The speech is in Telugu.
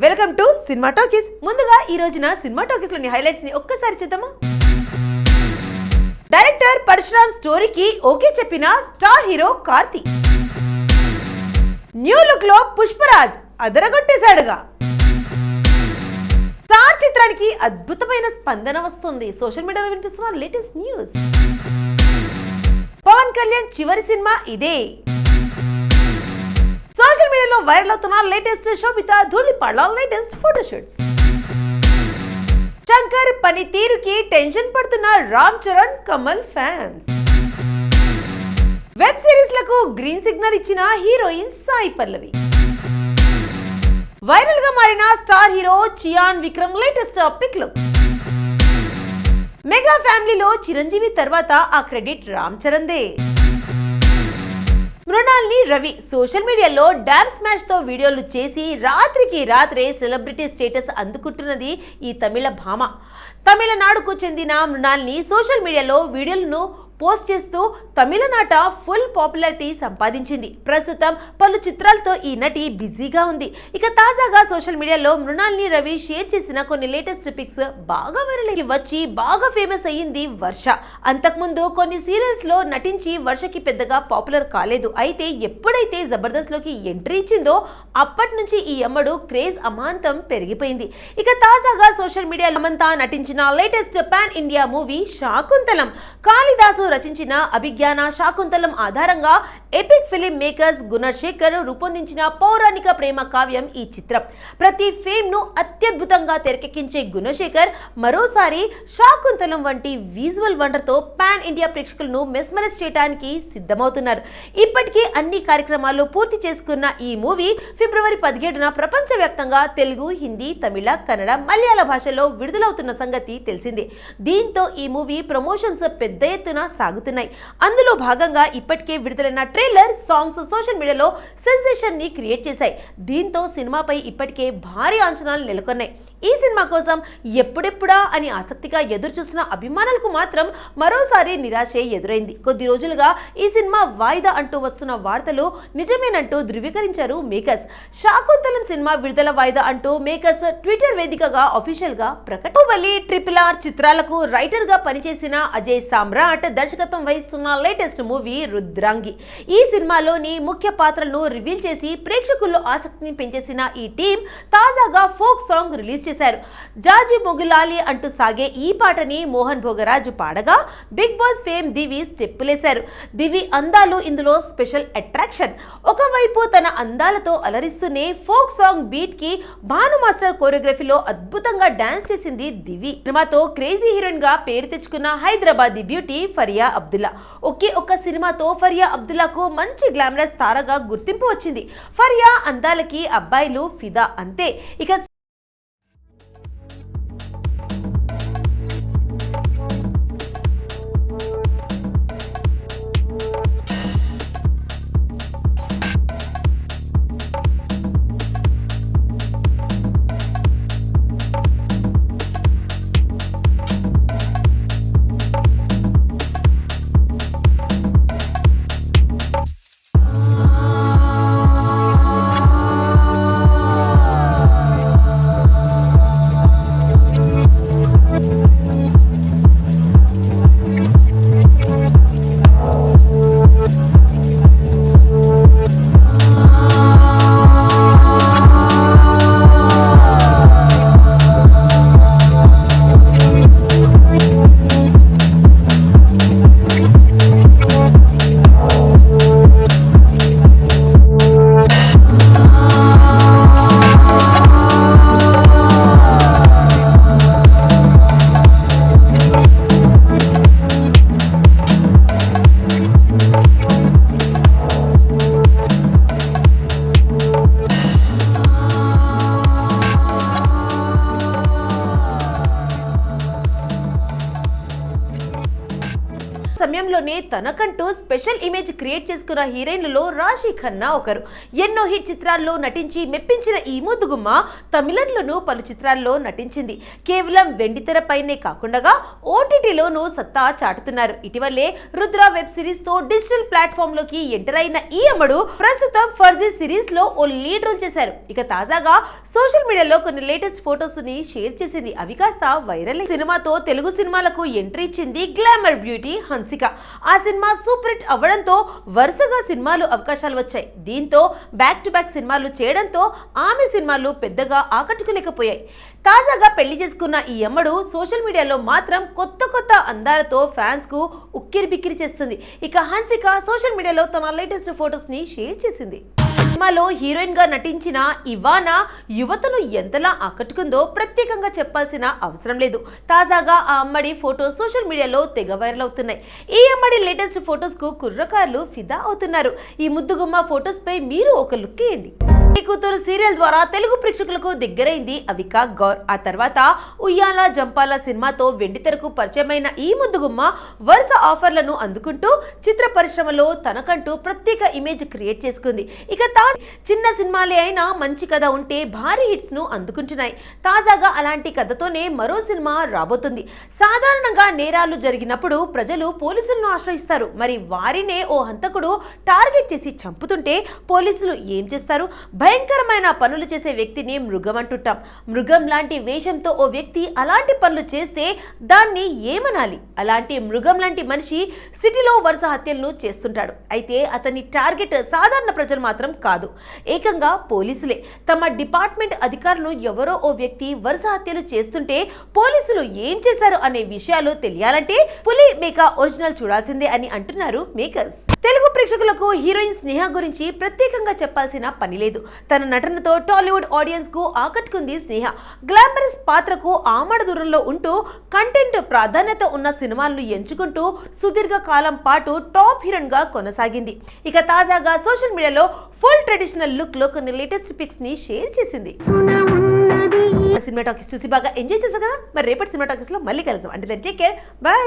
Welcome to cinema talkies. ముందుగా ఈ రోజున సినిమా టాకీస్ లోని హైలైట్స్ ని ఒక్కసారి చూద్దామా. డైరెక్టర్ పరశురామ్ స్టోరీకి ఓకే చెప్పిన star hero Karthi. New look లో పుష్పరాజ్ అదరగొట్టేశాడుగా. స్టార్ చిత్రానికి అద్భుతమైన స్పందన వస్తుంది. సోషల్ మీడియాలో వినిపిస్తున్న లేటెస్ట్ న్యూస్. పవన్ కళ్యాణ్ చివరి సినిమా ఇదే. సోషల్ మీడియాలో వైరల్ అవుతున్న latest Sobhita Dhulipala latest photoshoots. Shankar పనితీరుకి టెన్షన్ పడుతున్న Ram Charan Kamal fans. Web series లకు గ్రీన్ సిగ్నల్ ఇచ్చిన హీరోయిన్ సాయి పల్లవి. వైరల్ గా మారిన star hero Chiyaan Vikram latest pic look. Mega ఫ్యామిలీలో చిరంజీవి తర్వాత ఆ క్రెడిట్ రామ్ చరణ్ దే. మృణాల్ని రవి సోషల్ మీడియాలో డాన్స్ స్మాష్ తో వీడియోలు చేసి రాత్రికి రాత్రే సెలబ్రిటీ స్టేటస్ అందుకుంటున్నది ఈ తమిళ భామ. తమిళనాడుకు చెందిన మృణాల్ని సోషల్ మీడియాలో వీడియోలను పోస్ట్ చేస్తూ తమిళనాట ఫుల్ పాపులారిటీ సంపాదించింది. ప్రస్తుతం పలు చిత్రాలతో ఈ నటి బిజీగా ఉంది. ఇక తాజాగా సోషల్ మీడియాలో మృణాల్ని రవి షేర్ చేసిన కొన్ని లేటెస్ట్ పిక్స్ బాగా వైరల్ వచ్చి బాగా ఫేమస్ అయ్యింది వర్ష. అంతకుముందు కొన్ని సీరియల్స్ లో నటించి వర్షకి పెద్దగా పాపులర్ కాలేదు. అయితే ఎప్పుడైతే జబర్దస్త్ లోకి ఎంట్రీ ఇచ్చిందో అప్పటి నుంచి ఈ అమ్మడు క్రేజ్ అమాంతం పెరిగిపోయింది. ఇక తాజాగా సోషల్ మీడియాలో అమంతా నటించిన latest pan India movie Shaakuntalam. Kalidasa రచించిన అభిజ్ఞాన శాకుంతలం ఆధారంగా ఎపిక్ ఫిలిం మేకర్స్ గుణశేఖర్ రూపొందించిన పౌరాణిక ప్రేమ కావ్యం ఈ చిత్రం. ప్రతి ఫేమ్ ను అత్యద్భుతంగా తెరకెక్కించే గుణశేఖర్ మరోసారి శాకుంతలం వంటి విజువల్ వండర్ తో పాన్ ఇండియా ప్రేక్షకులను మెస్మరైజ్ చేయడానికి సిద్ధమవుతున్నారు. ఇప్పటికే అన్ని కార్యక్రమాలు పూర్తి చేసుకున్న ఈ మూవీ ఫిబ్రవరి 17న ప్రపంచవ్యాప్తంగా తెలుగు, హిందీ, తమిళ, కన్నడ, మలయాళ భాషల్లో విడుదలవుతున్న సంగతి తెలిసిందే. దీంతో ఈ మూవీ ప్రమోషన్స్ పెద్ద ఎత్తున సాగుతున్నాయి. అందులో భాగంగా ఇప్పటికే విడుదలైన ట్రైలర్, సాంగ్స్ సోషల్ మీడియాలో సెన్సేషన్ ని క్రియేట్ చేశాయి. దీంతో సినిమాపై ఇప్పటికే భారీ అంచనాలు నెలకొన్నాయి. ఈ సినిమా కోసం ఎప్పుడెప్పుడా అని ఆసక్తిగా ఎదురు చూస్తున్న అభిమానులకు మాత్రం మరోసారి నిరాశే ఎదురైంది. కొద్ది రోజులుగా ఈ సినిమా వాయిదా అంటూ వస్తున్న వార్తలు నిజమేనంటూ ధృవీకరించారు మేకర్స్. శాకుంతలం సినిమా విడుదల వాయిదా అంటూ మేకర్స్ ట్విట్టర్ వేదికగా అఫీషియల్ గా బాహుబలి, RRR చిత్రాలకు రైటర్ గా పనిచేసిన అజయ్ సామ్రాట్ దర్శకత్వం వహిస్తున్న లేటెస్ట్ మూవీ రుద్రాంగి. ఈ సినిమాలోని ముఖ్య పాత్రలను రివీల్ చేసి ప్రేక్షకుల్లో ఆసక్తిని పెంచేసిన ఈ టీం తాజాగా ఫోక్ సాంగ్ రిలీజ్ చేశారు. జాజి మొగులాలి అంటూ సాగే ఈ పాటని మోహన్ భోగరాజ్ పాడగా బిగ్ బాస్ ఫేమ్ దివి స్టెప్పులేశారు. దివి అందాలు ఇందులో స్పెషల్ అట్రాక్షన్. ఒకవైపు తన అందాలతో అలరిస్తూనే ఫోక్ సాంగ్ బీట్ కి భాను మాస్టర్ కోరియోగ్రఫీలో అద్భుతంగా డాన్స్ చేసింది దివి. సినిమాతో క్రేజీ హీరోయిన్ గా పేరు తెచ్చుకున్న హైదరాబాదీ బ్యూటీ ఫరియా అబ్దుల్లా. ఒకే ఒక్క సినిమాతో ఫరియా అబ్దుల్లాకు మంచి గ్లామరస్ తారగా గుర్తింపు వచ్చింది. ఫరియా అందాలకి అబ్బాయిలు ఫిదా అంతే. ఇక కెరీర్లోనే తనకంటూ స్పెషల్ ఇమేజ్ క్రియేట్ చేసుకున్న హీరోయిన్లలో రాశి ఖన్నా ఒకరు. ఎన్నో హిట్ చిత్రాల్లో నటించి మెప్పించిన ఈ ముద్దుగుమ్మ తమిళంలోనూ పలు చిత్రాల్లో నటించింది. కేవలం వెండితెరపైనే కాకుండా ఓటీటీలోనూ సత్తా చాటుతున్నారు. ఇటీవలే రుద్ర వెబ్ సిరీస్ తో డిజిటల్ ప్లాట్ఫామ్ లోకి ఎంటర్ అయిన ఈ అమ్మడు ప్రస్తుతం ఫర్జీ సిరీస్ లో ఓ లీడ్ రోల్ చేశారు. ఇక తాజాగా సోషల్ మీడియాలో కొన్ని లేటెస్ట్ ఫోటోస్ ని షేర్ చేసింది. అవి కాస్త వైరల్. సినిమాతో తెలుగు సినిమాలకు ఎంట్రీ ఇచ్చింది గ్లామర్ బ్యూటీ హన్సిక. ఆ సినిమా సూపర్ హిట్ అవ్వడంతో వరుసగా సినిమాలు అవకాశాలు వచ్చాయి. దీంతో బ్యాక్ టు బ్యాక్ సినిమాలు చేయడంతో ఆమె సినిమాలు పెద్దగా ఆకట్టుకోలేకపోయాయి. తాజాగా పెళ్లి చేసుకున్న ఈ అమ్మడు సోషల్ మీడియాలో మాత్రం కొత్త అందాలతో ఫ్యాన్స్ కు ఉక్కిరి బిక్కిరి చేస్తుంది. ఇక హన్సిక సోషల్ మీడియాలో తన లేటెస్ట్ ఫొటోస్ ని షేర్ చేసింది. సినిమాలో హీరోయిన్ గా నటించిన ఇవానా యువతను ఎంతలా ఆకట్టుకుందో ప్రత్యేకంగా చెప్పాల్సిన అవసరం లేదు. తాజాగా ఆ అమ్మడి ఫోటో సోషల్ మీడియాలో తెగ వైరల్ అవుతున్నాయి. ఈ అమ్మడి లేటెస్ట్ ఫొటోస్ కు కుర్రకారులు ఫిదా అవుతున్నారు. ఈ ముద్దుగుమ్మ ఫొటోస్ పై మీరు ఒక లుక్ వేయండి. ఈ కూతురు సీరియల్ ద్వారా తెలుగు ప్రేక్షకులకు దగ్గరైంది అవికా గౌర్. ఆ తర్వాత ఉయ్యాల జంపాల సినిమాతో వెండితెరకు పరిచయమైన ఈ ముద్దుగుమ్మ వరుస ఆఫర్లను అందుకుంటూ చిత్ర పరిశ్రమలో తనకంటూ ప్రత్యేక ఇమేజ్ క్రియేట్ చేసుకుంది. ఇక చిన్న సినిమాలే అయినా మంచి కథ ఉంటే భారీ హిట్స్ ను అందుకుంటున్నాయి. తాజాగా అలాంటి కథతోనే మరో సినిమా రాబోతుంది. సాధారణంగా నేరాలు జరిగినప్పుడు ప్రజలు పోలీసులను ఆశ్రయిస్తారు. మరి వారినే ఓ హంతకుడు టార్గెట్ చేసి చంపుతుంటే పోలీసులు ఏం చేస్తారు? భయంకరమైన పనులు చేసే వ్యక్తిని మృగం అంటుంటాం. మృగం లాంటి వేషంతో ఓ వ్యక్తి అలాంటి పనులు చేస్తే దాన్ని ఏమనాలి? అలాంటి మృగం లాంటి మనిషి సిటీలో వరుస హత్యలను చేస్తుంటాడు. అయితే అతని టార్గెట్ సాధారణ ప్రజలు మాత్రం కాదు, ఏకంగా పోలీసులే. తమ డిపార్ట్మెంట్ అధికారులను ఎవరో ఓ వ్యక్తి వరుస హత్యలు చేస్తుంటే పోలీసులు ఏం చేశారు అనే విషయాలు తెలియాలంటే పులి మేక ఒరిజినల్ చూడాల్సిందే అని అంటున్నారు మేకర్స్. తెలుగు ప్రేక్షకులకు హీరోయిన్ స్నేహ గురించి ప్రత్యేకంగా చెప్పాల్సిన పని లేదు. తన నటనతో టాలీవుడ్ ఆడియన్స్ కు ఆకట్టుకుంది స్నేహ. గ్లామరస్ పాత్రకు ఆమడ దూరంలో ఉంటూ కంటెంట్ ప్రాధాన్యత ఉన్న సినిమాలను ఎంచుకుంటూ సుదీర్ఘ కాలం పాటు టాప్ హీరోయిన్ గా కొనసాగింది. ఇక తాజాగా సోషల్ మీడియాలో ఫుల్ ట్రెడిషనల్ లుక్ లో కొన్ని లేటెస్ట్ పిక్స్ ని షేర్ చేసింది. సినిమా టాకీస్ చూసి బాగా ఎంజాయ్ చేశారు కదా. మరి రేపటి సినిమా టాకీస్ లో మళ్ళీ కలుద్దాం. అంటే టేక్ కేర్, బై.